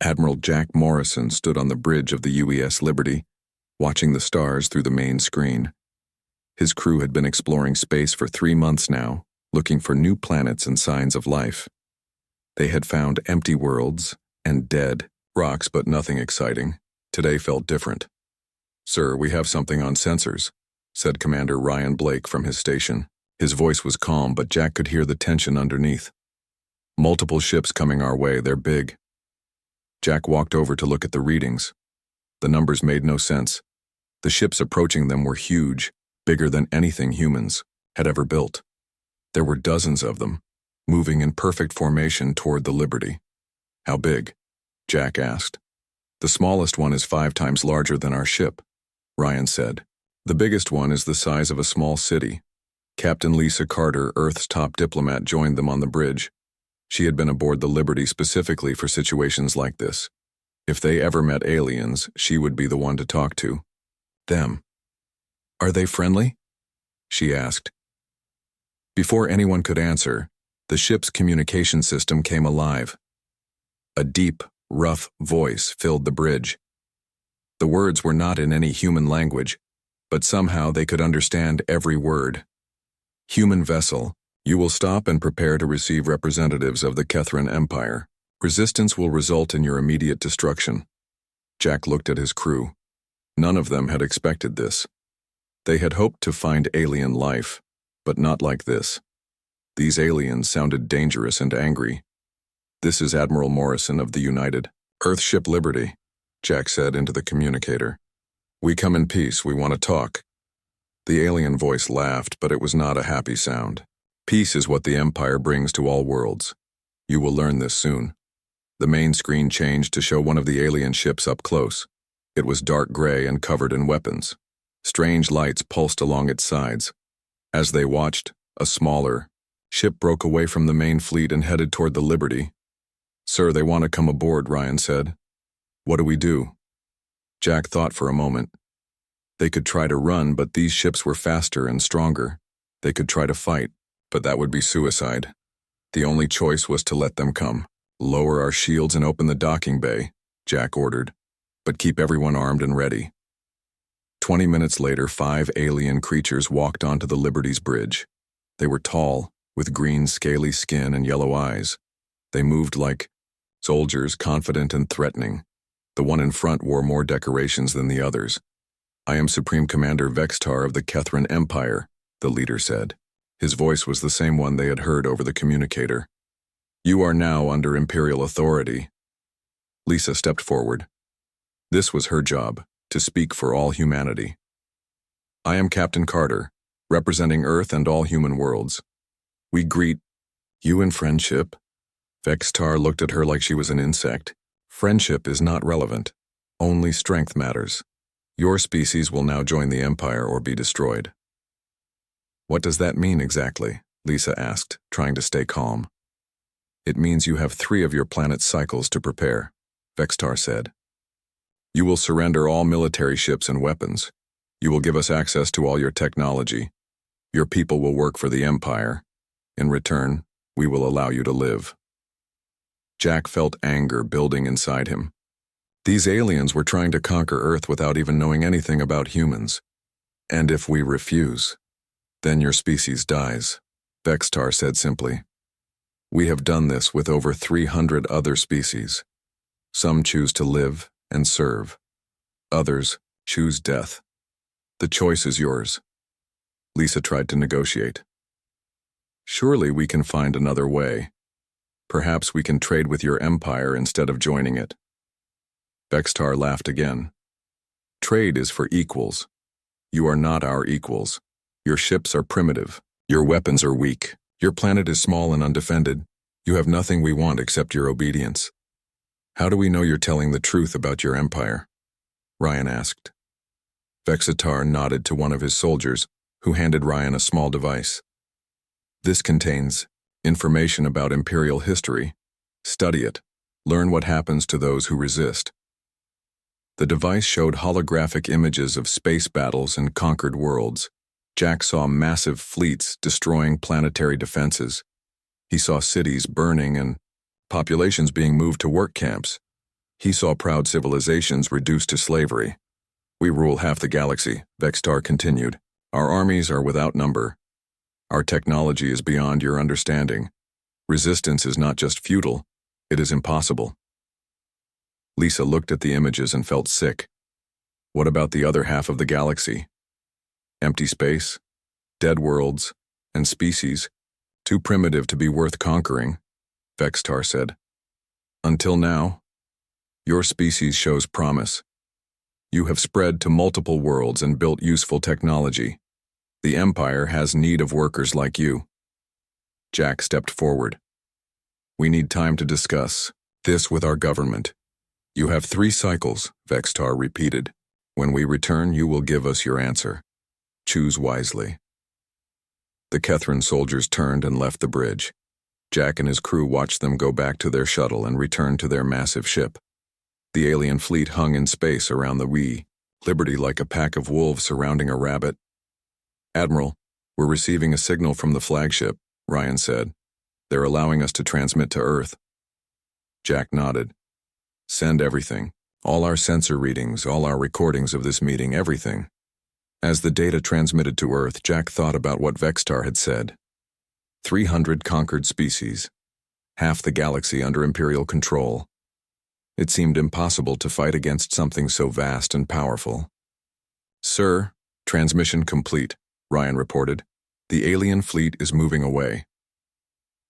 Admiral Jack Morrison stood on the bridge of the UES Liberty, watching the stars through the main screen. His crew had been exploring space for 3 months now, looking for new planets and signs of life. They had found empty worlds and dead rocks, but nothing exciting. Today felt different. "Sir, we have something on sensors," said Commander Ryan Blake from his station. His voice was calm, but Jack could hear the tension underneath. "Multiple ships coming our way, they're big." Jack walked over to look at the readings. The numbers made no sense. The ships approaching them were huge, bigger than anything humans had ever built. There were dozens of them, moving in perfect formation toward the Liberty. "How big?" Jack asked. "The smallest one is 5 times larger than our ship," Ryan said. "The biggest one is the size of a small city." Captain Lisa Carter, Earth's top diplomat, joined them on the bridge. She had been aboard the Liberty specifically for situations like this. If they ever met aliens, she would be the one to talk to. Them. "Are they friendly?" she asked. Before anyone could answer, the ship's communication system came alive. A deep, rough voice filled the bridge. The words were not in any human language, but somehow they could understand every word. "Human vessel, you will stop and prepare to receive representatives of the Kethran Empire. Resistance will result in your immediate destruction." Jack looked at his crew. None of them had expected this. They had hoped to find alien life, but not like this. These aliens sounded dangerous and angry. "This is Admiral Morrison of the United Earthship Liberty," Jack said into the communicator. "We come in peace, we want to talk." The alien voice laughed, but it was not a happy sound. "Peace is what the Empire brings to all worlds. You will learn this soon." The main screen changed to show one of the alien ships up close. It was dark gray and covered in weapons. Strange lights pulsed along its sides. As they watched, a smaller ship broke away from the main fleet and headed toward the Liberty. "Sir, they want to come aboard," Ryan said. "What do we do?" Jack thought for a moment. They could try to run, but these ships were faster and stronger. They could try to fight, but that would be suicide. The only choice was to let them come. "Lower our shields and open the docking bay," Jack ordered, "but keep everyone armed and ready." 20 minutes later, 5 alien creatures walked onto the Liberty's bridge. They were tall, with green, scaly skin and yellow eyes. They moved like soldiers, confident and threatening. The one in front wore more decorations than the others. "I am Supreme Commander Vextar of the Kethran Empire," the leader said. His voice was the same one they had heard over the communicator. "You are now under Imperial authority." Lisa stepped forward. This was her job, to speak for all humanity. "I am Captain Carter, representing Earth and all human worlds. We greet you in friendship." Vextar looked at her like she was an insect. "Friendship is not relevant. Only strength matters. Your species will now join the Empire or be destroyed." "What does that mean exactly?" Lisa asked, trying to stay calm. "It means you have 3 of your planet's cycles to prepare," Vextar said. "You will surrender all military ships and weapons. You will give us access to all your technology. Your people will work for the Empire. In return, we will allow you to live." Jack felt anger building inside him. These aliens were trying to conquer Earth without even knowing anything about humans. "And if we refuse, then your species dies," Vextar said simply. "We have done this with over 300 other species. Some choose to live and serve. Others choose death. The choice is yours." Lisa tried to negotiate. "Surely we can find another way. Perhaps we can trade with your empire instead of joining it." Vextar laughed again. "Trade is for equals. You are not our equals. Your ships are primitive. Your weapons are weak. Your planet is small and undefended. You have nothing we want except your obedience." "How do we know you're telling the truth about your empire?" Ryan asked. Vextar nodded to one of his soldiers, who handed Ryan a small device. "This contains information about Imperial history. Study it. Learn what happens to those who resist." The device showed holographic images of space battles and conquered worlds. Jack saw massive fleets destroying planetary defenses. He saw cities burning and populations being moved to work camps. He saw proud civilizations reduced to slavery. We rule half the galaxy, Vextar continued. Our armies are without number. Our technology is beyond your understanding. Resistance is not just futile, it is impossible. Lisa looked at the images and felt sick. What about the other half of the galaxy? Empty space, dead worlds, and species, too primitive to be worth conquering, Vextar said. Until now, your species shows promise. You have spread to multiple worlds and built useful technology. The Empire has need of workers like you. Jack stepped forward. We need time to discuss this with our government. You have 3 cycles, Vextar repeated. When we return, you will give us your answer. Choose wisely. The Kethran soldiers turned and left the bridge. Jack and his crew watched them go back to their shuttle and return to their massive ship. The alien fleet hung in space around the wee Liberty like a pack of wolves surrounding a rabbit. Admiral, we're receiving a signal from the flagship, Ryan said. They're allowing us to transmit to Earth. Jack nodded. Send everything. All our sensor readings, all our recordings of this meeting, everything. As the data transmitted to Earth, Jack thought about what Vextar had said. 300 conquered species. Half the galaxy under Imperial control. It seemed impossible to fight against something so vast and powerful. Sir, transmission complete, Ryan reported. The alien fleet is moving away.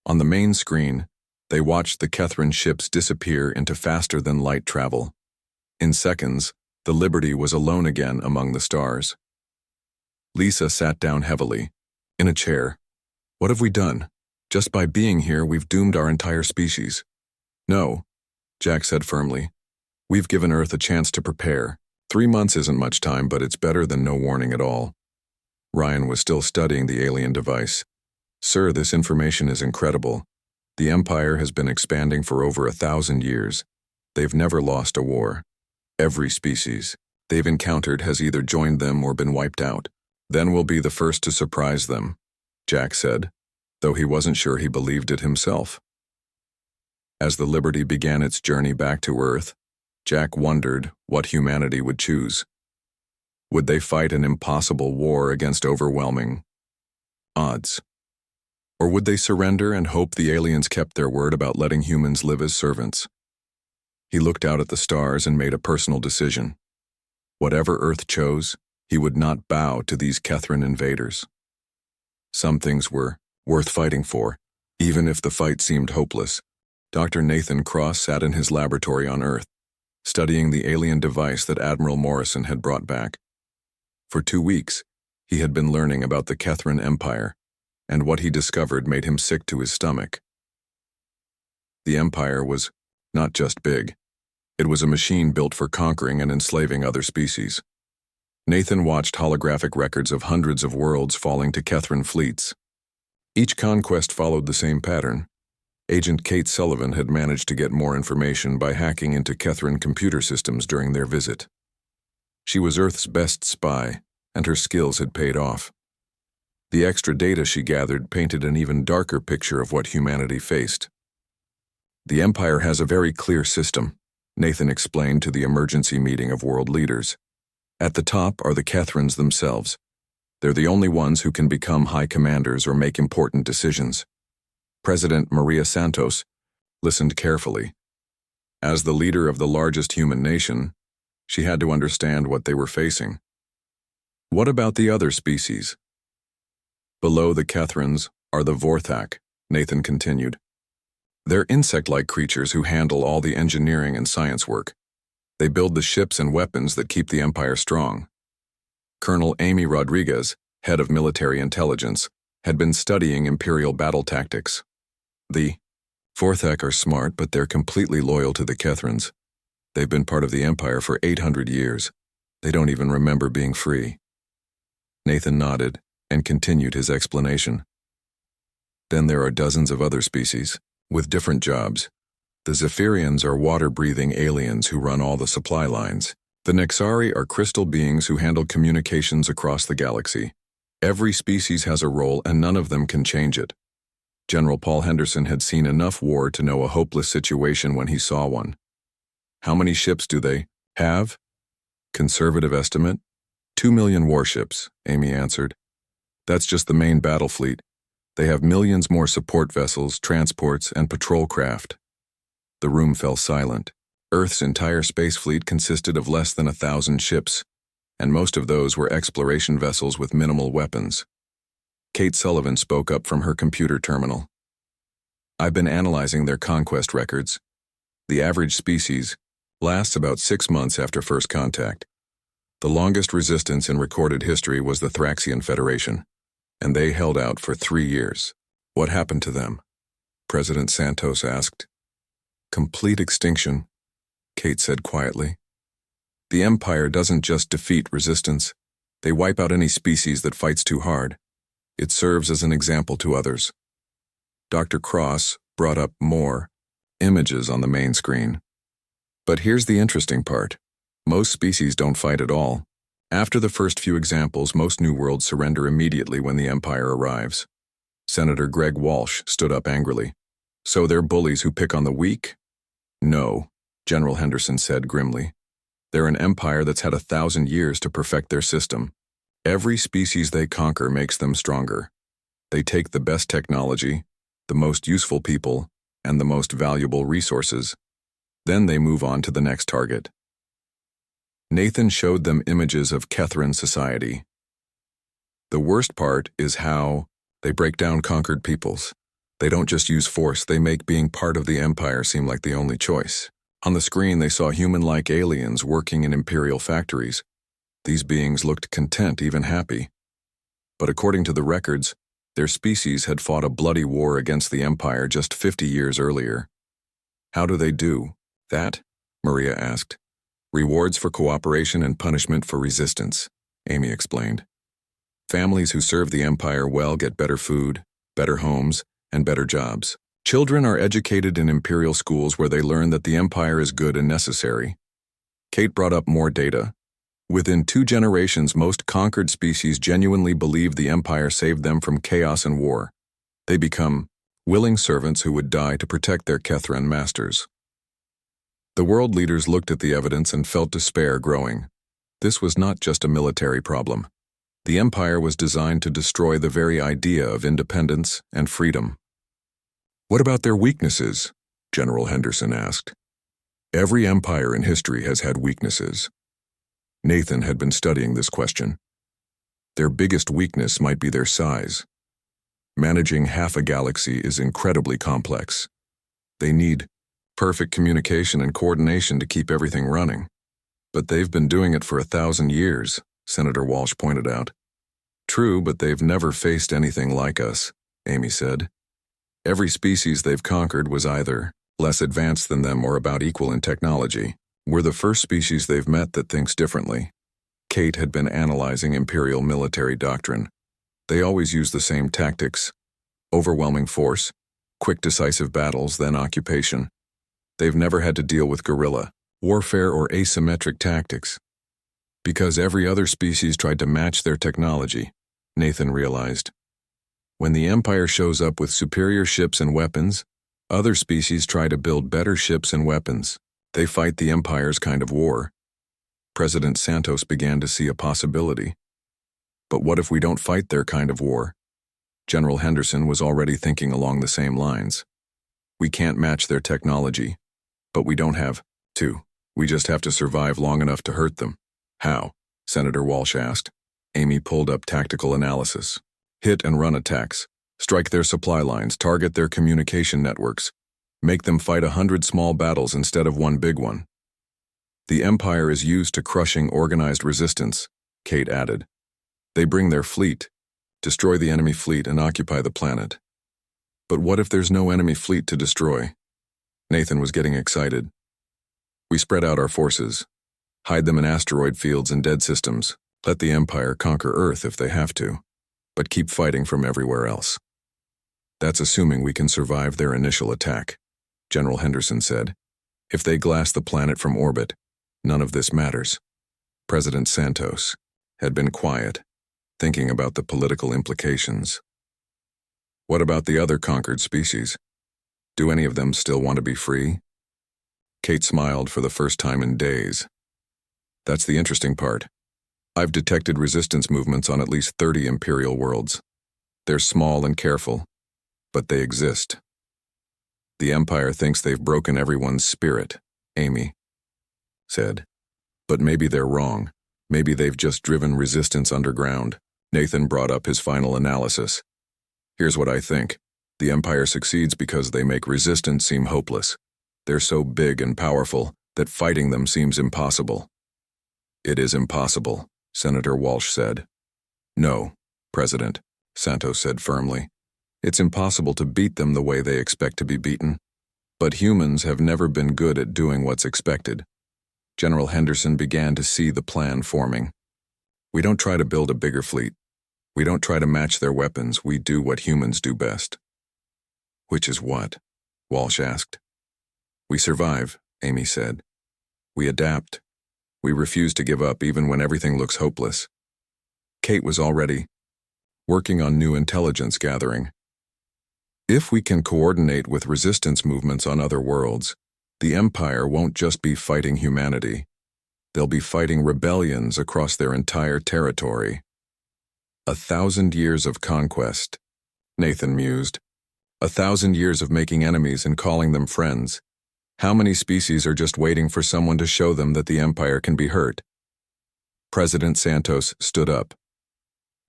On the main screen, they watched the Kethran ships disappear into faster-than-light travel. In seconds, the Liberty was alone again among the stars. Lisa sat down heavily, in a chair. What have we done? Just by being here, we've doomed our entire species. No, Jack said firmly. We've given Earth a chance to prepare. 3 months isn't much time, but it's better than no warning at all. Ryan was still studying the alien device. Sir, this information is incredible. The Empire has been expanding for over 1,000 years. They've never lost a war. Every species they've encountered has either joined them or been wiped out. Then we'll be the first to surprise them, Jack said, though he wasn't sure he believed it himself. As the Liberty began its journey back to Earth, Jack wondered what humanity would choose. Would they fight an impossible war against overwhelming odds? Or would they surrender and hope the aliens kept their word about letting humans live as servants? He looked out at the stars and made a personal decision. Whatever Earth chose, he would not bow to these Kethran invaders. Some things were worth fighting for, even if the fight seemed hopeless. Dr. Nathan Cross sat in his laboratory on Earth, studying the alien device that Admiral Morrison had brought back. For 2 weeks, he had been learning about the Kethran Empire, and what he discovered made him sick to his stomach. The Empire was not just big. It was a machine built for conquering and enslaving other species. Nathan watched holographic records of hundreds of worlds falling to Kethran fleets. Each conquest followed the same pattern. Agent Kate Sullivan had managed to get more information by hacking into Kethran computer systems during their visit. She was Earth's best spy, and her skills had paid off. The extra data she gathered painted an even darker picture of what humanity faced. The Empire has a very clear system, Nathan explained to the emergency meeting of world leaders. At the top are the Kethrans themselves. They're the only ones who can become high commanders or make important decisions. President Maria Santos listened carefully. As the leader of the largest human nation, she had to understand what they were facing. What about the other species? Below the Kethrans are the Vorthak, Nathan continued. They're insect-like creatures who handle all the engineering and science work. They build the ships and weapons that keep the Empire strong. Colonel Amy Rodriguez, head of military intelligence, had been studying Imperial battle tactics. The Vorthak are smart, but they're completely loyal to the Kethrans. They've been part of the Empire for 800 years. They don't even remember being free. Nathan nodded and continued his explanation. Then there are dozens of other species, with different jobs. The Zephyrians are water-breathing aliens who run all the supply lines. The Nexari are crystal beings who handle communications across the galaxy. Every species has a role and none of them can change it. General Paul Henderson had seen enough war to know a hopeless situation when he saw one. How many ships do they have? Conservative estimate? 2 million warships, Amy answered. That's just the main battle fleet. They have millions more support vessels, transports, and patrol craft. The room fell silent. Earth's entire space fleet consisted of less than 1,000 ships, and most of those were exploration vessels with minimal weapons. Kate Sullivan spoke up from her computer terminal. I've been analyzing their conquest records. The average species lasts about 6 months after first contact. The longest resistance in recorded history was the Thraxian Federation, and they held out for 3 years. What happened to them? President Santos asked. Complete extinction, Kate said quietly. The Empire doesn't just defeat resistance. They wipe out any species that fights too hard. It serves as an example to others. Dr. Cross brought up more images on the main screen. But here's the interesting part. Most species don't fight at all. After the first few examples, most New Worlds surrender immediately when the Empire arrives. Senator Greg Walsh stood up angrily. So they're bullies who pick on the weak? No, General Henderson said grimly. They're an empire that's had 1,000 years to perfect their system. Every species they conquer makes them stronger. They take the best technology, the most useful people, and the most valuable resources. Then they move on to the next target. Nathan showed them images of Kethran society. The worst part is how they break down conquered peoples. They don't just use force, they make being part of the Empire seem like the only choice. On the screen, they saw human-like aliens working in Imperial factories. These beings looked content, even happy. But according to the records, their species had fought a bloody war against the Empire just 50 years earlier. How do they do that? Maria asked. Rewards for cooperation and punishment for resistance, Amy explained. Families who serve the Empire well get better food, better homes, and better jobs. Children are educated in Imperial schools where they learn that the Empire is good and necessary. Kate brought up more data. Within 2 generations, most conquered species genuinely believe the Empire saved them from chaos and war. They become willing servants who would die to protect their Kethran masters. The world leaders looked at the evidence and felt despair growing. This was not just a military problem. The Empire was designed to destroy the very idea of independence and freedom. What about their weaknesses? General Henderson asked. Every empire in history has had weaknesses. Nathan had been studying this question. Their biggest weakness might be their size. Managing half a galaxy is incredibly complex. They need perfect communication and coordination to keep everything running. But they've been doing it for 1,000 years, Senator Walsh pointed out. True, but they've never faced anything like us, Amy said. Every species they've conquered was either less advanced than them or about equal in technology. We're the first species they've met that thinks differently. Kate had been analyzing Imperial military doctrine. They always use the same tactics. Overwhelming force, quick decisive battles, then occupation. They've never had to deal with guerrilla warfare or asymmetric tactics. Because every other species tried to match their technology, Nathan realized. When the Empire shows up with superior ships and weapons, other species try to build better ships and weapons. They fight the Empire's kind of war. President Santos began to see a possibility. But what if we don't fight their kind of war? General Henderson was already thinking along the same lines. We can't match their technology, but we don't have to. We just have to survive long enough to hurt them. How? Senator Walsh asked. Amy pulled up tactical analysis. Hit and run attacks. Strike their supply lines, target their communication networks. Make them fight 100 small battles instead of one big one. The Empire is used to crushing organized resistance, Kate added. They bring their fleet, destroy the enemy fleet, and occupy the planet. But what if there's no enemy fleet to destroy? Nathan was getting excited. We spread out our forces, hide them in asteroid fields and dead systems, let the Empire conquer Earth if they have to, but keep fighting from everywhere else. That's assuming we can survive their initial attack, General Henderson said. If they glass the planet from orbit, none of this matters. President Santos had been quiet, thinking about the political implications. What about the other conquered species? Do any of them still want to be free? Kate smiled for the first time in days. That's the interesting part. I've detected resistance movements on at least 30 Imperial worlds. They're small and careful, but they exist. The Empire thinks they've broken everyone's spirit, Amy said. But maybe they're wrong. Maybe they've just driven resistance underground. Nathan brought up his final analysis. Here's what I think. The Empire succeeds because they make resistance seem hopeless. They're so big and powerful that fighting them seems impossible. It is impossible, Senator Walsh said. No, President, Santos said firmly. It's impossible to beat them the way they expect to be beaten. But humans have never been good at doing what's expected. General Henderson began to see the plan forming. We don't try to build a bigger fleet. We don't try to match their weapons. We do what humans do best. Which is what? Walsh asked. We survive, Amy said. We adapt. We refuse to give up even when everything looks hopeless. Kate was already working on new intelligence gathering. If we can coordinate with resistance movements on other worlds, the Empire won't just be fighting humanity. They'll be fighting rebellions across their entire territory. 1,000 years of conquest, Nathan mused. 1,000 years of making enemies and calling them friends. How many species are just waiting for someone to show them that the Empire can be hurt? President Santos stood up.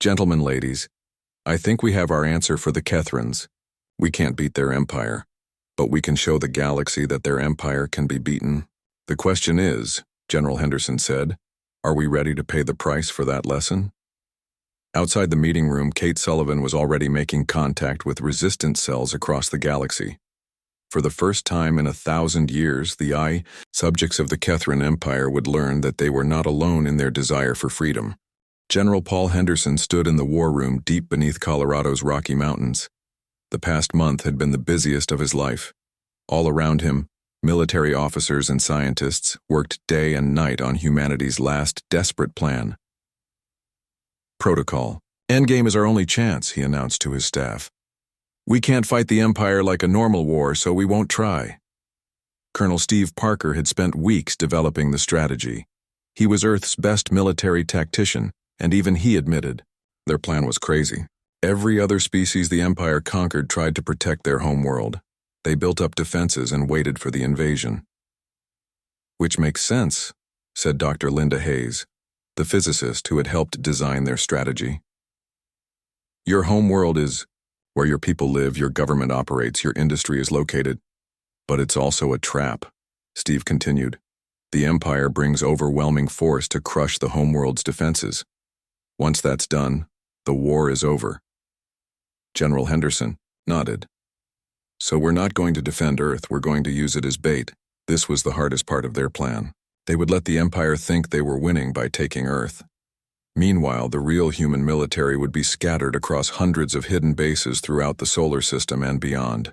Gentlemen, ladies, I think we have our answer for the Kethrans. We can't beat their empire, but we can show the galaxy that their empire can be beaten. The question is, General Henderson said, are we ready to pay the price for that lesson? Outside the meeting room, Kate Sullivan was already making contact with resistance cells across the galaxy. For the first time in 1,000 years, the subjects of the Kethran Empire would learn that they were not alone in their desire for freedom. General Paul Henderson stood in the war room deep beneath Colorado's Rocky Mountains. The past month had been the busiest of his life. All around him, military officers and scientists worked day and night on humanity's last desperate plan. Protocol. Endgame is our only chance, he announced to his staff. We can't fight the Empire like a normal war, so we won't try. Colonel Steve Parker had spent weeks developing the strategy. He was Earth's best military tactician, and even he admitted their plan was crazy. Every other species the Empire conquered tried to protect their homeworld. They built up defenses and waited for the invasion. Which makes sense, said Dr. Linda Hayes, the physicist who had helped design their strategy. Your homeworld is where your people live, your government operates, your industry is located. But it's also a trap, Steve continued. The Empire brings overwhelming force to crush the homeworld's defenses. Once that's done, the war is over. General Henderson nodded. So we're not going to defend Earth, we're going to use it as bait. This was the hardest part of their plan. They would let the Empire think they were winning by taking Earth. Meanwhile, the real human military would be scattered across hundreds of hidden bases throughout the solar system and beyond.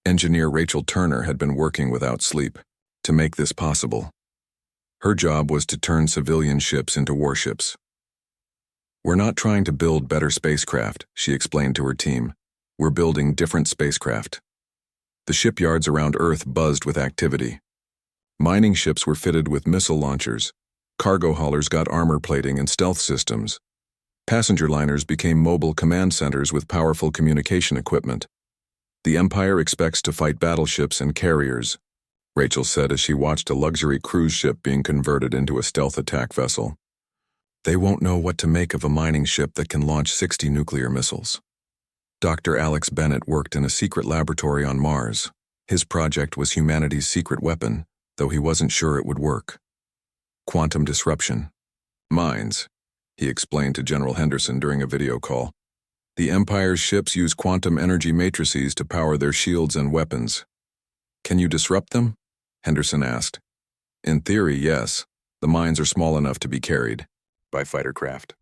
Engineer Rachel Turner had been working without sleep to make this possible. Her job was to turn civilian ships into warships. We're not trying to build better spacecraft, she explained to her team. We're building different spacecraft. The shipyards around Earth buzzed with activity. Mining ships were fitted with missile launchers. Cargo haulers got armor plating and stealth systems. Passenger liners became mobile command centers with powerful communication equipment. The Empire expects to fight battleships and carriers, Rachel said as she watched a luxury cruise ship being converted into a stealth attack vessel. They won't know what to make of a mining ship that can launch 60 nuclear missiles. Dr. Alex Bennett worked in a secret laboratory on Mars. His project was humanity's secret weapon, though he wasn't sure it would work. Quantum disruption. Mines, he explained to General Henderson during a video call. The Empire's ships use quantum energy matrices to power their shields and weapons. Can you disrupt them? Henderson asked. In theory, yes. The mines are small enough to be carried by fighter craft.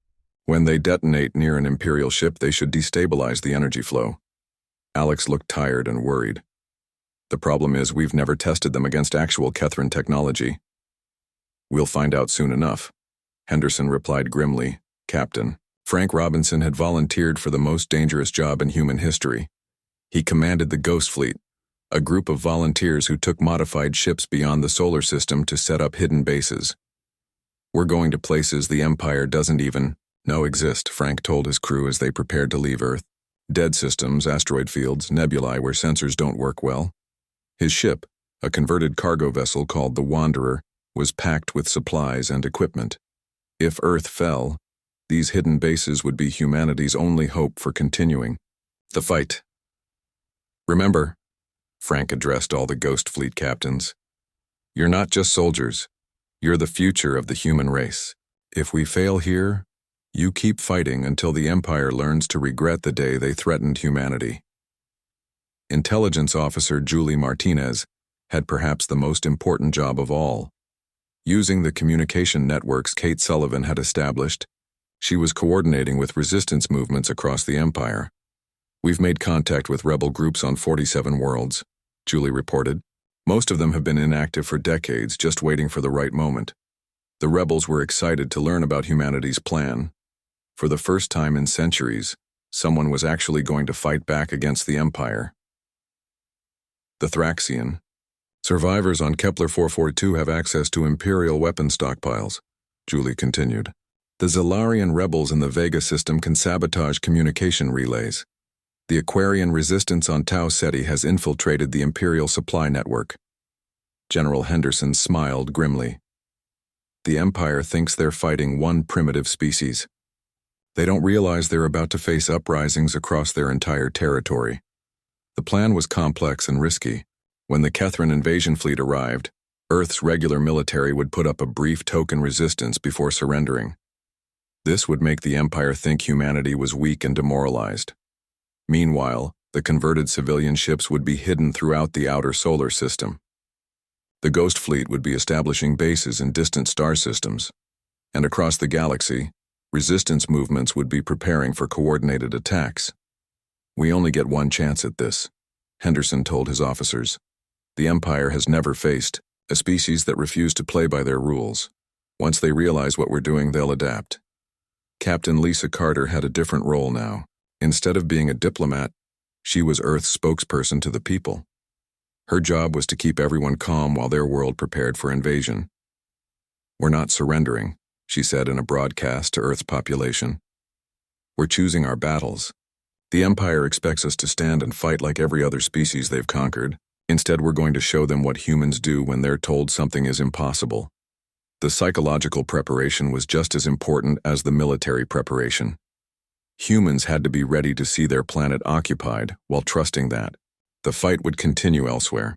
When they detonate near an Imperial ship, they should destabilize the energy flow. Alex looked tired and worried. The problem is we've never tested them against actual Kethran technology. We'll find out soon enough, Henderson replied grimly. Captain, Frank Robinson had volunteered for the most dangerous job in human history. He commanded the Ghost Fleet, a group of volunteers who took modified ships beyond the solar system to set up hidden bases. "We're going to places the Empire doesn't even know exist," Frank told his crew as they prepared to leave Earth. "Dead systems, asteroid fields, nebulae where sensors don't work well." His ship, a converted cargo vessel called the Wanderer, was packed with supplies and equipment. If Earth fell, these hidden bases would be humanity's only hope for continuing the fight. "Remember," Frank addressed all the Ghost Fleet captains, "you're not just soldiers. You're the future of the human race. If we fail here, you keep fighting until the Empire learns to regret the day they threatened humanity." Intelligence Officer Julie Martinez had perhaps the most important job of all. Using the communication networks Kate Sullivan had established, she was coordinating with resistance movements across the Empire. "We've made contact with rebel groups on 47 worlds," Julie reported. "Most of them have been inactive for decades, just waiting for the right moment." The rebels were excited to learn about humanity's plan. For the first time in centuries, someone was actually going to fight back against the Empire. The Thraxian. "Survivors on Kepler 442 have access to Imperial weapon stockpiles," Julie continued. "The Zalarian rebels in the Vega system can sabotage communication relays. The Aquarian resistance on Tau Ceti has infiltrated the Imperial supply network." General Henderson smiled grimly. "The Empire thinks they're fighting one primitive species. They don't realize they're about to face uprisings across their entire territory." The plan was complex and risky. When the Kethran invasion fleet arrived, Earth's regular military would put up a brief token resistance before surrendering. This would make the Empire think humanity was weak and demoralized. Meanwhile, the converted civilian ships would be hidden throughout the outer solar system. The Ghost Fleet would be establishing bases in distant star systems, and across the galaxy, resistance movements would be preparing for coordinated attacks. "We only get one chance at this," Henderson told his officers. "The Empire has never faced a species that refused to play by their rules. Once they realize what we're doing, they'll adapt." Captain Lisa Carter had a different role now. Instead of being a diplomat, she was Earth's spokesperson to the people. Her job was to keep everyone calm while their world prepared for invasion. "We're not surrendering," she said in a broadcast to Earth's population. "We're choosing our battles. The Empire expects us to stand and fight like every other species they've conquered. Instead, we're going to show them what humans do when they're told something is impossible." The psychological preparation was just as important as the military preparation. Humans had to be ready to see their planet occupied while trusting that the fight would continue elsewhere.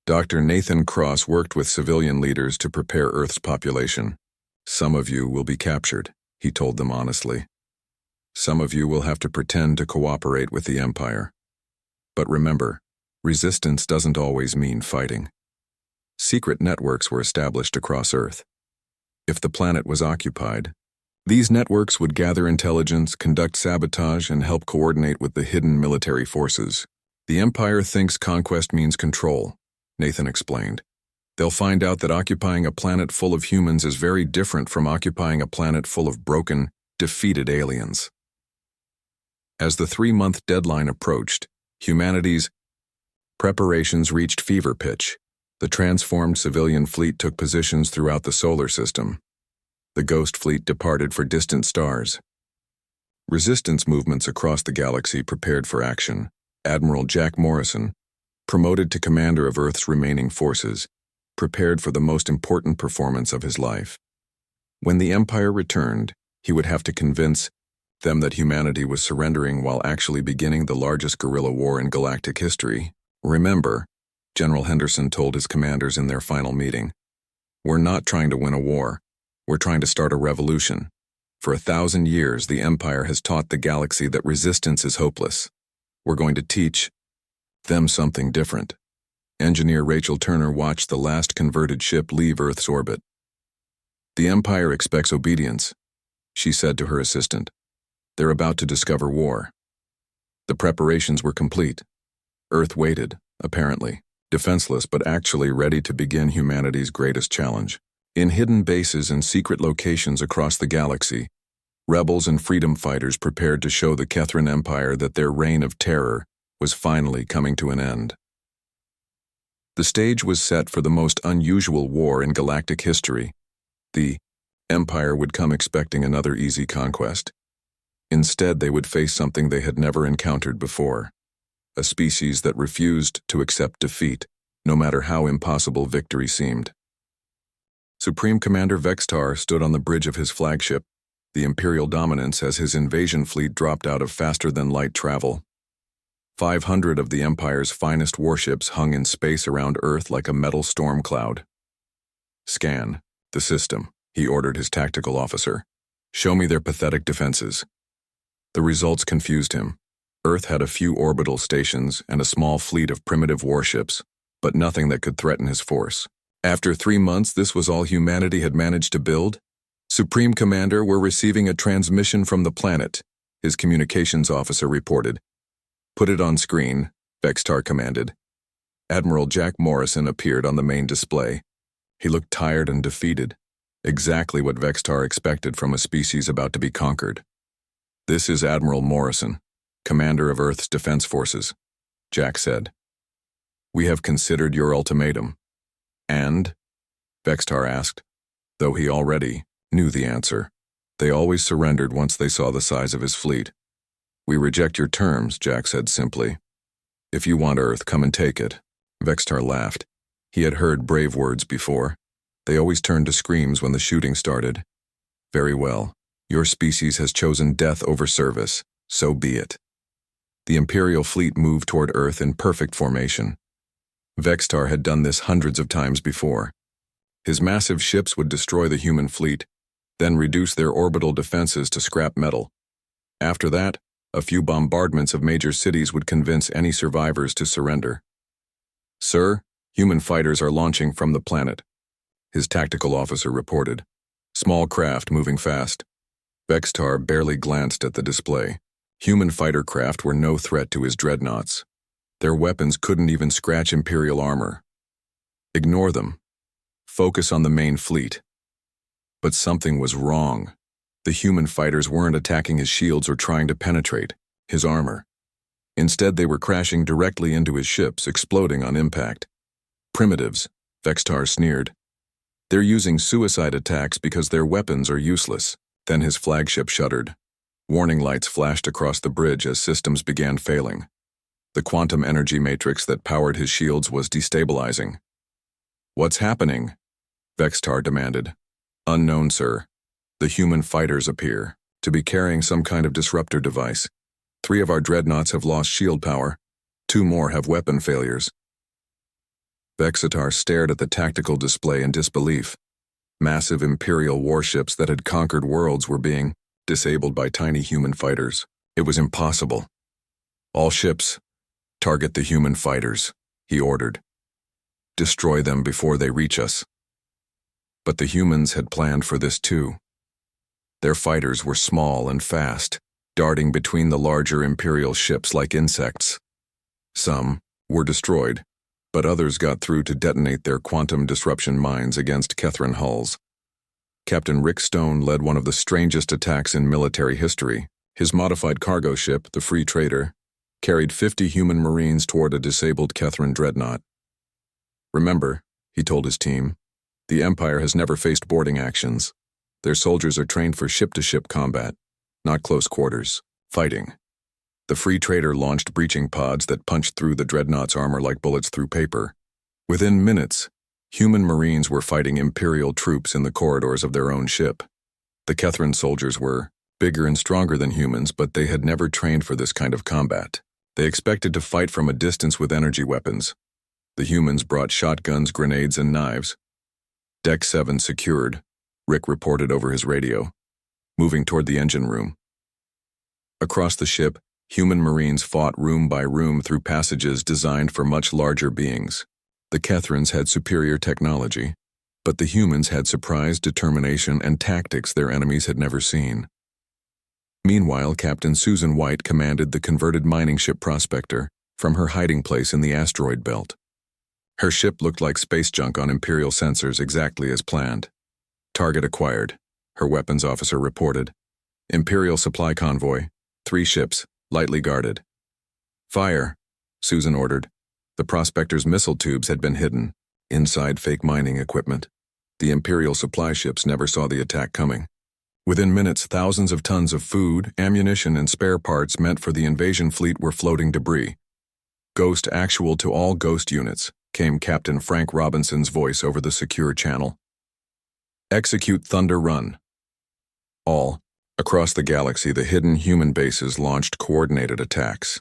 Dr. Nathan Cross worked with civilian leaders to prepare Earth's population. "Some of you will be captured," he told them honestly. "Some of you will have to pretend to cooperate with the Empire. But remember, resistance doesn't always mean fighting." Secret networks were established across Earth. If the planet was occupied, these networks would gather intelligence, conduct sabotage, and help coordinate with the hidden military forces. "The Empire thinks conquest means control," Nathan explained. "They'll find out that occupying a planet full of humans is very different from occupying a planet full of broken, defeated aliens." As the 3-month deadline approached, humanity's preparations reached fever pitch. The transformed civilian fleet took positions throughout the solar system. The Ghost Fleet departed for distant stars. Resistance movements across the galaxy prepared for action. Admiral Jack Morrison, promoted to commander of Earth's remaining forces, prepared for the most important performance of his life. When the Empire returned, he would have to convince them that humanity was surrendering while actually beginning the largest guerrilla war in galactic history. "Remember," General Henderson told his commanders in their final meeting, "we're not trying to win a war. We're trying to start a revolution. For 1,000 years, the Empire has taught the galaxy that resistance is hopeless. We're going to teach them something different." Engineer Rachel Turner watched the last converted ship leave Earth's orbit. "The Empire expects obedience," she said to her assistant. "They're about to discover war." The preparations were complete. Earth waited, apparently, defenseless but actually ready to begin humanity's greatest challenge. In hidden bases and secret locations across the galaxy, rebels and freedom fighters prepared to show the Kethran Empire that their reign of terror was finally coming to an end. The stage was set for the most unusual war in galactic history. The Empire would come expecting another easy conquest. Instead, they would face something they had never encountered before. A species that refused to accept defeat, no matter how impossible victory seemed. Supreme Commander Vextar stood on the bridge of his flagship, the Imperial Dominance, as his invasion fleet dropped out of faster-than-light travel. 500 of the Empire's finest warships hung in space around Earth like a metal storm cloud. "Scan the system," he ordered his tactical officer. "Show me their pathetic defenses." The results confused him. Earth had a few orbital stations and a small fleet of primitive warships, but nothing that could threaten his force. After 3 months, this was all humanity had managed to build? "Supreme Commander, we're receiving a transmission from the planet," his communications officer reported. "Put it on screen," Vextar commanded. Admiral Jack Morrison appeared on the main display. He looked tired and defeated, exactly what Vextar expected from a species about to be conquered. "This is Admiral Morrison, Commander of Earth's Defense Forces," Jack said. "We have considered your ultimatum." "And?" Vextar asked, though he already knew the answer. They always surrendered once they saw the size of his fleet. "We reject your terms," Jack said simply. "If you want Earth, come and take it." Vextar laughed. He had heard brave words before. They always turned to screams when the shooting started. "Very well. Your species has chosen death over service. So be it." The Imperial fleet moved toward Earth in perfect formation. Vextar had done this hundreds of times before. His massive ships would destroy the human fleet, then reduce their orbital defenses to scrap metal. After that, a few bombardments of major cities would convince any survivors to surrender. "Sir, human fighters are launching from the planet," his tactical officer reported. Small craft moving fast. Vextar barely glanced at the display. Human fighter craft were no threat to his dreadnoughts. Their weapons couldn't even scratch Imperial armor. Ignore them. Focus on the main fleet. But something was wrong. The human fighters weren't attacking his shields or trying to penetrate his armor. Instead, they were crashing directly into his ships, exploding on impact. "Primitives," Vextar sneered. "They're using suicide attacks because their weapons are useless." Then his flagship shuddered. Warning lights flashed across the bridge as systems began failing. The quantum energy matrix that powered his shields was destabilizing. "What's happening?" Vextar demanded. "Unknown, sir. The human fighters appear to be carrying some kind of disruptor device. 3 of our dreadnoughts have lost shield power. 2 more have weapon failures." Vextar stared at the tactical display in disbelief. Massive Imperial warships that had conquered worlds were being disabled by tiny human fighters. It was impossible. "All ships, target the human fighters," he ordered. "Destroy them before they reach us." But the humans had planned for this too. Their fighters were small and fast, darting between the larger Imperial ships like insects. Some were destroyed, but others got through to detonate their quantum disruption mines against Kethran hulls. Captain Rick Stone led one of the strangest attacks in military history. His modified cargo ship, the Free Trader, carried 50 human Marines toward a disabled Kethran dreadnought. "Remember," he told his team, "the Empire has never faced boarding actions. Their soldiers are trained for ship-to-ship combat, not close quarters fighting." The Free Trader launched breaching pods that punched through the dreadnought's armor like bullets through paper. Within minutes, human Marines were fighting Imperial troops in the corridors of their own ship. The Kethran soldiers were bigger and stronger than humans, but they had never trained for this kind of combat. They expected to fight from a distance with energy weapons. The humans brought shotguns, grenades, and knives. "Deck 7 secured," Rick reported over his radio, moving toward the engine room. Across the ship, human Marines fought room by room through passages designed for much larger beings. The Kethrans had superior technology, but the humans had surprise, determination, and tactics their enemies had never seen. Meanwhile, Captain Susan White commanded the converted mining ship Prospector from her hiding place in the asteroid belt. Her ship looked like space junk on Imperial sensors, exactly as planned. "Target acquired," her weapons officer reported. "Imperial supply convoy, 3 ships, lightly guarded." "Fire," Susan ordered. The prospectors' missile tubes had been hidden, inside fake mining equipment. The Imperial supply ships never saw the attack coming. Within minutes, thousands of tons of food, ammunition, and spare parts meant for the invasion fleet were floating debris. "Ghost actual to all Ghost units," came Captain Frank Robinson's voice over the secure channel. "Execute Thunder Run." All, across the galaxy, the hidden human bases launched coordinated attacks.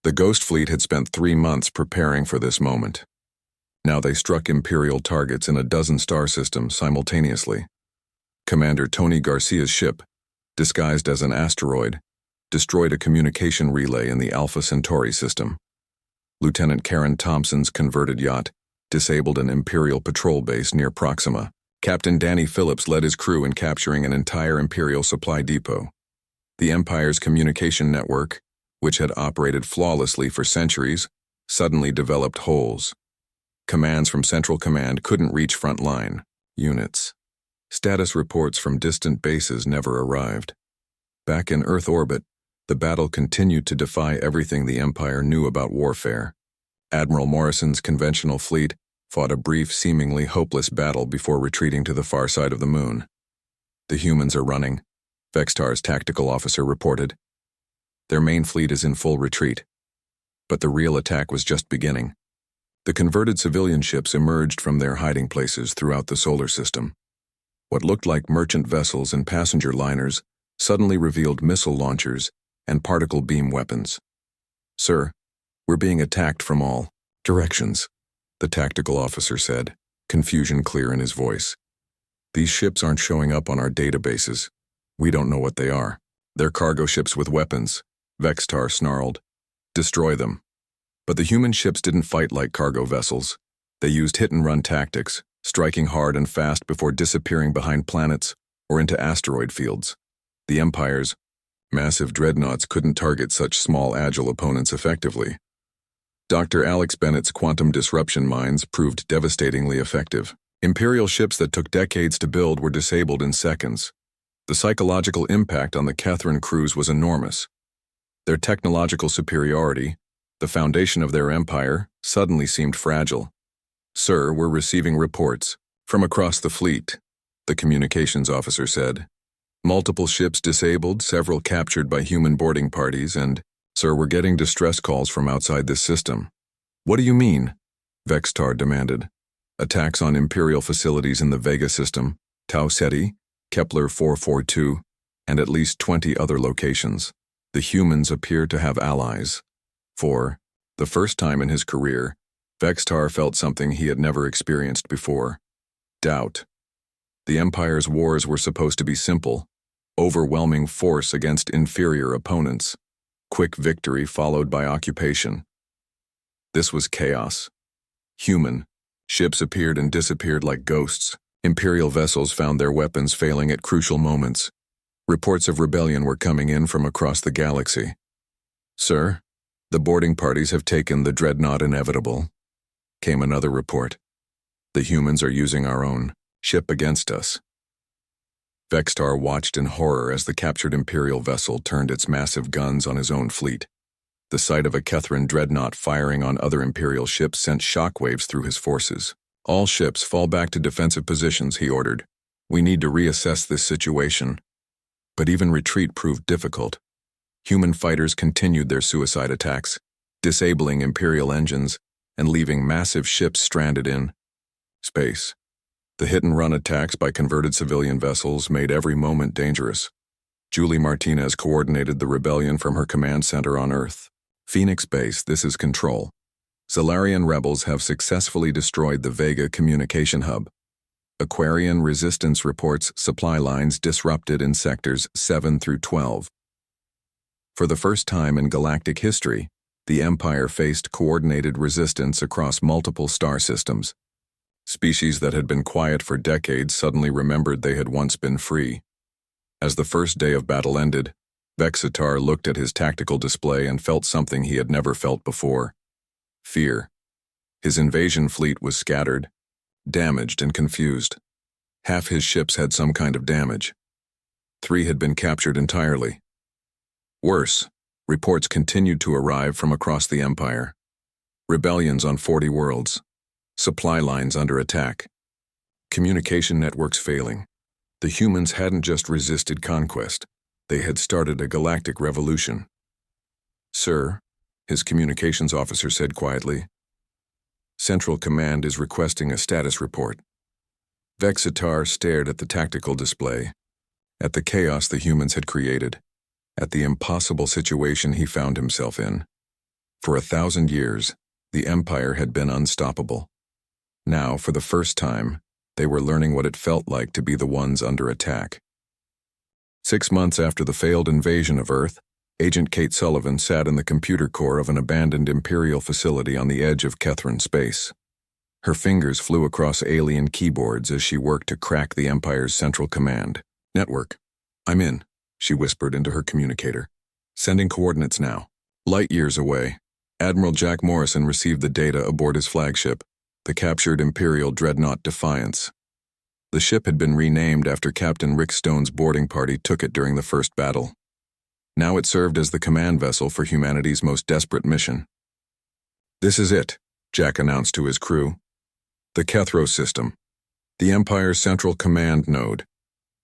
The Ghost fleet had spent 3 months preparing for this moment. Now they struck Imperial targets in a dozen star systems simultaneously. Commander Tony Garcia's ship, disguised as an asteroid, destroyed a communication relay in the Alpha Centauri system. Lieutenant Karen Thompson's converted yacht disabled an Imperial patrol base near Proxima. Captain Danny Phillips led his crew in capturing an entire Imperial supply depot. The Empire's communication network, which had operated flawlessly for centuries, suddenly developed holes. Commands from Central Command couldn't reach front-line units. Status reports from distant bases never arrived. Back in Earth orbit, the battle continued to defy everything the Empire knew about warfare. Admiral Morrison's conventional fleet fought a brief, seemingly hopeless battle before retreating to the far side of the moon. "The humans are running," Vextar's tactical officer reported. "Their main fleet is in full retreat." But the real attack was just beginning. The converted civilian ships emerged from their hiding places throughout the solar system. What looked like merchant vessels and passenger liners suddenly revealed missile launchers and particle beam weapons. "Sir, we're being attacked from all directions," the tactical officer said, confusion clear in his voice. "These ships aren't showing up on our databases. We don't know what they are." "They're cargo ships with weapons," Vextar snarled. "Destroy them." But the human ships didn't fight like cargo vessels. They used hit-and-run tactics, striking hard and fast before disappearing behind planets or into asteroid fields. The Empire's massive dreadnoughts couldn't target such small, agile opponents effectively. Dr. Alex Bennett's quantum disruption mines proved devastatingly effective. Imperial ships that took decades to build were disabled in seconds. The psychological impact on the Catherine crews was enormous. Their technological superiority, the foundation of their empire, suddenly seemed fragile. "Sir, we're receiving reports from across the fleet," the communications officer said. "Multiple ships disabled, several captured by human boarding parties, and, sir, we're getting distress calls from outside this system." "What do you mean?" Vextar demanded. "Attacks on Imperial facilities in the Vega system, Tau Ceti, Kepler 442, and at least 20 other locations. The humans appear to have allies." For the first time in his career, Vextar felt something he had never experienced before: doubt. The Empire's wars were supposed to be simple: overwhelming force against inferior opponents, quick victory followed by occupation. This was chaos. Human ships appeared and disappeared like ghosts. Imperial vessels found their weapons failing at crucial moments. Reports of rebellion were coming in from across the galaxy. "Sir, the boarding parties have taken the dreadnought Inevitable," came another report. "The humans are using our own ship against us." Vextar watched in horror as the captured Imperial vessel turned its massive guns on his own fleet. The sight of a Catherine dreadnought firing on other Imperial ships sent shockwaves through his forces. "All ships fall back to defensive positions," he ordered. "We need to reassess this situation." But even retreat proved difficult. Human fighters continued their suicide attacks, disabling Imperial engines and leaving massive ships stranded in space. The hit-and-run attacks by converted civilian vessels made every moment dangerous. Julie Martinez coordinated the rebellion from her command center on Earth. "Phoenix Base, this is Control. Zalarian rebels have successfully destroyed the Vega communication hub. Aquarian resistance reports supply lines disrupted in sectors 7 through 12. For the first time in galactic history, the Empire faced coordinated resistance across multiple star systems. Species that had been quiet for decades suddenly remembered they had once been free. As the first day of battle ended, Vexitar looked at his tactical display and felt something he had never felt before: fear. His invasion fleet was scattered, damaged and confused. Half his ships had some kind of damage. 3 had been captured entirely. Worse, reports continued to arrive from across the Empire. Rebellions on 40 worlds. Supply lines under attack. Communication networks failing. The humans hadn't just resisted conquest. They had started a galactic revolution. "Sir," his communications officer said quietly, "Central Command is requesting a status report." Vexitar stared at the tactical display, at the chaos the humans had created, at the impossible situation he found himself in. For 1,000 years, the Empire had been unstoppable. Now, for the first time, they were learning what it felt like to be the ones under attack. 6 months after the failed invasion of Earth, Agent Kate Sullivan sat in the computer core of an abandoned Imperial facility on the edge of Kethran space. Her fingers flew across alien keyboards as she worked to crack the Empire's central command network. "I'm in," she whispered into her communicator. "Sending coordinates now." Light years away, Admiral Jack Morrison received the data aboard his flagship, the captured Imperial dreadnought Defiance. The ship had been renamed after Captain Rick Stone's boarding party took it during the First Battle. Now it served as the command vessel for humanity's most desperate mission. "This is it," Jack announced to his crew. "The Kethros system, the Empire's central command node.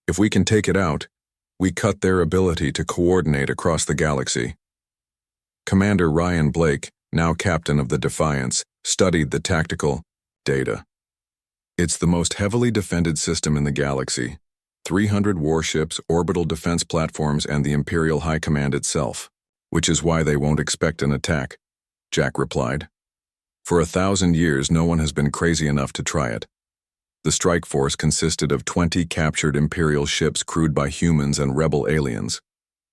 If we can take it out, we cut their ability to coordinate across the galaxy." Commander Ryan Blake, now captain of the Defiance, studied the tactical data. "It's the most heavily defended system in the galaxy. 300 warships, orbital defense platforms, and the Imperial High Command itself, which is why they won't expect an attack," Jack replied. "For 1,000 years, no one has been crazy enough to try it." The strike force consisted of 20 captured Imperial ships crewed by humans and rebel aliens.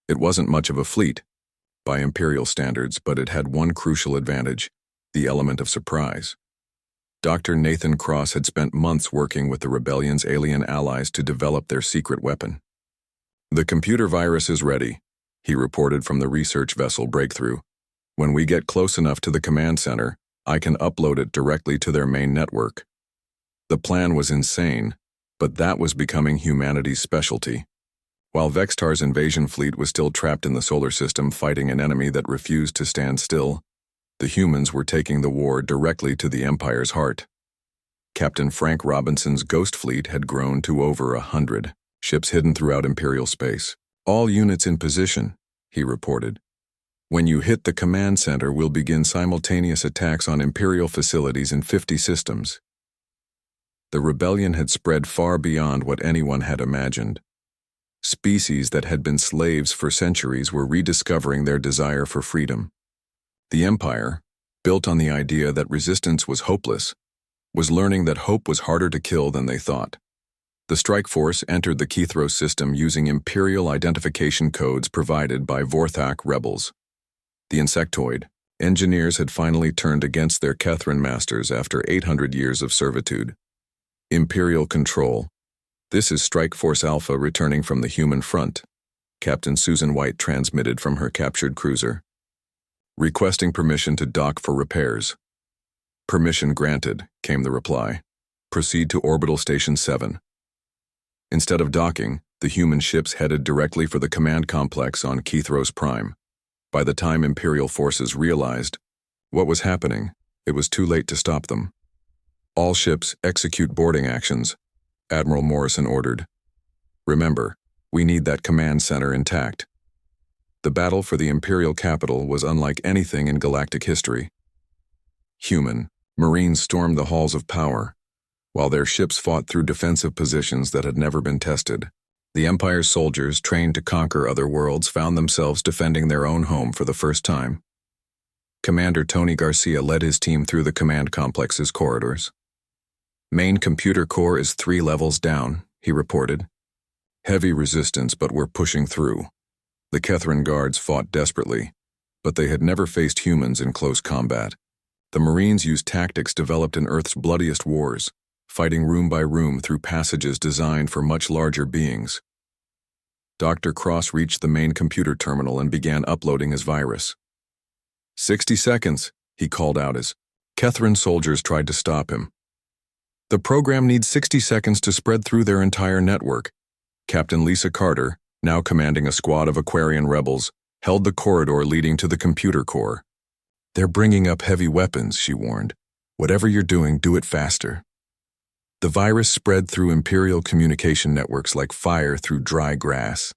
It wasn't much of a fleet, by Imperial standards, but it had one crucial advantage: the element of surprise. Dr. Nathan Cross had spent months working with the rebellion's alien allies to develop their secret weapon. "The computer virus is ready," he reported from the research vessel Breakthrough. "When we get close enough to the command center, I can upload it directly to their main network." The plan was insane, but that was becoming humanity's specialty. While Vextar's invasion fleet was still trapped in the solar system fighting an enemy that refused to stand still, the humans were taking the war directly to the Empire's heart. Captain Frank Robinson's Ghost Fleet had grown to over 100 ships hidden throughout Imperial space. "All units in position," he reported. "When you hit the command center, we'll begin simultaneous attacks on Imperial facilities in 50 systems." The rebellion had spread far beyond what anyone had imagined. Species that had been slaves for centuries were rediscovering their desire for freedom. The Empire, built on the idea that resistance was hopeless, was learning that hope was harder to kill than they thought. The strike force entered the Kethros system using Imperial identification codes provided by Vorthak rebels. The insectoid engineers had finally turned against their Kethran masters after 800 years of servitude. "Imperial control. This is Strike Force Alpha returning from the human front," Captain Susan White transmitted from her captured cruiser. "Requesting permission to dock for repairs." "Permission granted," came the reply. "Proceed to Orbital Station 7. Instead of docking, the human ships headed directly for the command complex on Kethros Prime. By the time Imperial forces realized what was happening, it was too late to stop them. "All ships execute boarding actions," Admiral Morrison ordered. "Remember, we need that command center intact." The battle for the Imperial capital was unlike anything in galactic history. Human Marines stormed the halls of power, while their ships fought through defensive positions that had never been tested. The Empire's soldiers, trained to conquer other worlds, found themselves defending their own home for the first time. Commander Tony Garcia led his team through the command complex's corridors. "Main computer core is 3 levels down," he reported. "Heavy resistance, but we're pushing through." The Kethran guards fought desperately, but they had never faced humans in close combat. The Marines used tactics developed in Earth's bloodiest wars, fighting room by room through passages designed for much larger beings. Dr. Cross reached the main computer terminal and began uploading his virus. 60 seconds, he called out as Kethran soldiers tried to stop him. "The program needs 60 seconds to spread through their entire network." Captain Lisa Carter, now commanding a squad of Aquarian rebels, held the corridor leading to the computer core. They're bringing up heavy weapons, she warned. Whatever you're doing, do it faster. The virus spread through Imperial communication networks like fire through dry grass.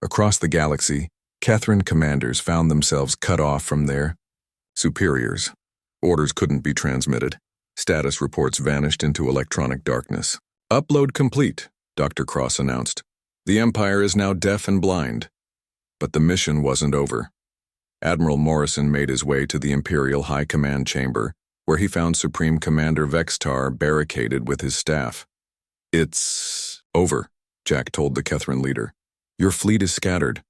Across the galaxy, Kethran commanders found themselves cut off from their superiors. Orders couldn't be transmitted. Status reports vanished into electronic darkness. Upload complete, Dr. Cross announced. The Empire is now deaf and blind. But the mission wasn't over. Admiral Morrison made his way to the Imperial High Command chamber, where he found Supreme Commander Vextar barricaded with his staff. It's over, Jack told the Kethran leader. Your fleet is scattered.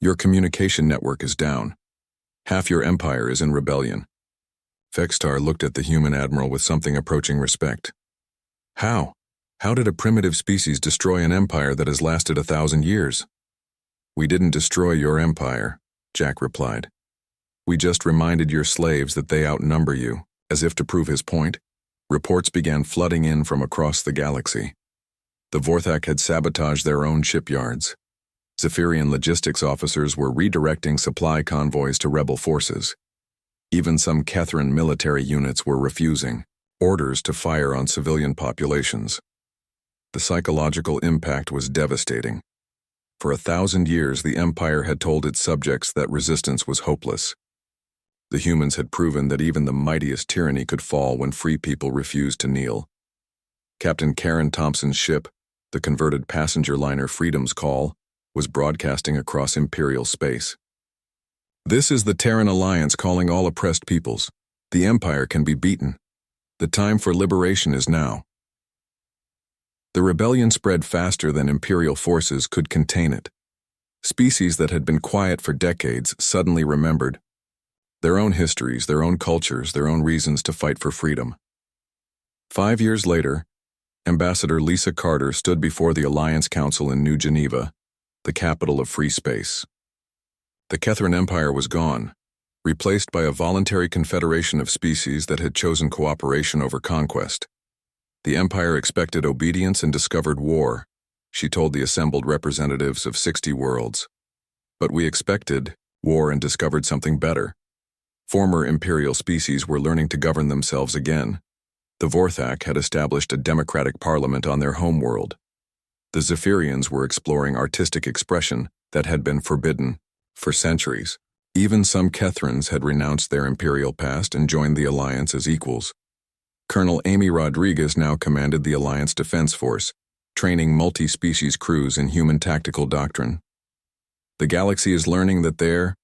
Your communication network is down. Half your empire is in rebellion. Vextar looked at the human admiral with something approaching respect. How? How did a primitive species destroy an empire that has lasted 1,000 years? We didn't destroy your empire, Jack replied. We just reminded your slaves that they outnumber you. As if to prove his point, reports began flooding in from across the galaxy. The Vorthak had sabotaged their own shipyards. Zephyrian logistics officers were redirecting supply convoys to rebel forces. Even some Kethran military units were refusing orders to fire on civilian populations. The psychological impact was devastating. For 1,000 years, the Empire had told its subjects that resistance was hopeless. The humans had proven that even the mightiest tyranny could fall when free people refused to kneel. Captain Karen Thompson's ship, the converted passenger liner Freedom's Call, was broadcasting across Imperial space. This is the Terran Alliance calling all oppressed peoples. The Empire can be beaten. The time for liberation is now. The rebellion spread faster than Imperial forces could contain it. Species that had been quiet for decades suddenly remembered their own histories, their own cultures, their own reasons to fight for freedom. 5 years later, Ambassador Lisa Carter stood before the Alliance Council in New Geneva, the capital of free space. The Kethran Empire was gone, replaced by a voluntary confederation of species that had chosen cooperation over conquest. The Empire expected obedience and discovered war, she told the assembled representatives of 60 worlds. But we expected war and discovered something better. Former Imperial species were learning to govern themselves again. The Vorthak had established a democratic parliament on their homeworld. The Zephyrians were exploring artistic expression that had been forbidden for centuries. Even some Kethrans had renounced their imperial past and joined the Alliance as equals. Colonel Amy Rodriguez now commanded the Alliance Defense Force, training multi-species crews in human tactical doctrine. The galaxy is learning that there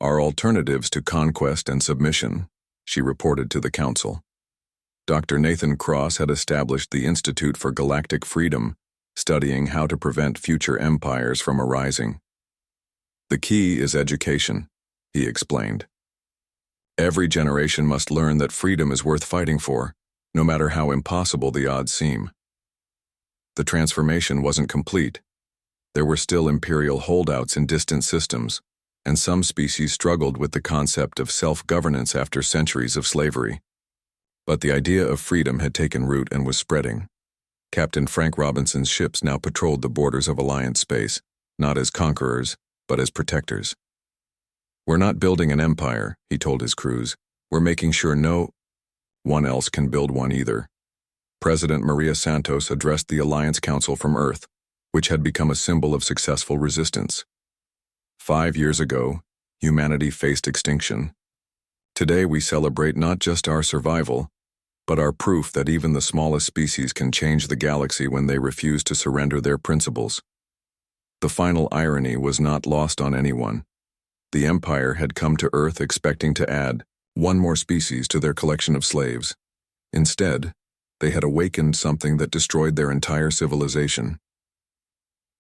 are alternatives to conquest and submission, she reported to the Council. Dr. Nathan Cross had established the Institute for Galactic Freedom, studying how to prevent future empires from arising. The key is education, he explained. Every generation must learn that freedom is worth fighting for, no matter how impossible the odds seem. The transformation wasn't complete. There were still imperial holdouts in distant systems, and some species struggled with the concept of self-governance after centuries of slavery. But the idea of freedom had taken root and was spreading. Captain Frank Robinson's ships now patrolled the borders of Alliance space, not as conquerors, but as protectors. We're not building an empire, he told his crews. We're making sure no one else can build one either. President Maria Santos addressed the Alliance Council from Earth, which had become a symbol of successful resistance. 5 years ago, humanity faced extinction. Today we celebrate not just our survival, but our proof that even the smallest species can change the galaxy when they refuse to surrender their principles. The final irony was not lost on anyone. The Empire had come to Earth expecting to add one more species to their collection of slaves. Instead, they had awakened something that destroyed their entire civilization.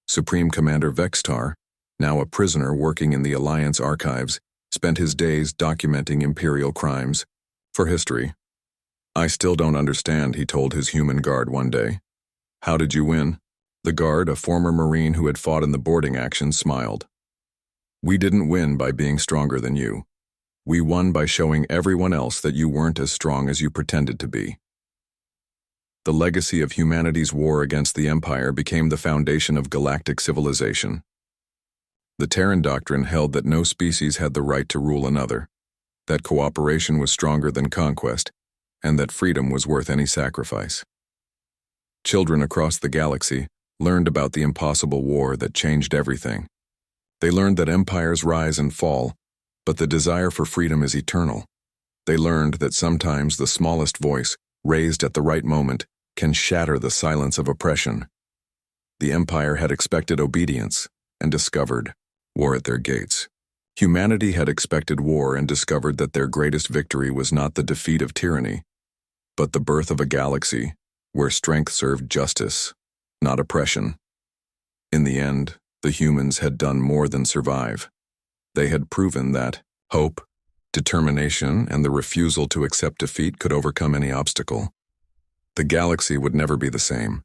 Supreme Commander Vextar, now a prisoner working in the Alliance archives, spent his days documenting Imperial crimes for history. I still don't understand, he told his human guard one day. How did you win? The guard, a former Marine who had fought in the boarding action, smiled. We didn't win by being stronger than you. We won by showing everyone else that you weren't as strong as you pretended to be. The legacy of humanity's war against the Empire became the foundation of galactic civilization. The Terran doctrine held that no species had the right to rule another. that cooperation was stronger than conquest, and that freedom was worth any sacrifice. Children across the galaxy learned about the impossible war that changed everything. They learned that empires rise and fall, but the desire for freedom is eternal. They learned that sometimes the smallest voice, raised at the right moment, can shatter the silence of oppression. The Empire had expected obedience and discovered war at their gates. Humanity had expected war and discovered that their greatest victory was not the defeat of tyranny, but the birth of a galaxy where strength served justice, not oppression. In the end, the humans had done more than survive. They had proven that hope, determination, and the refusal to accept defeat could overcome any obstacle. The galaxy would never be the same,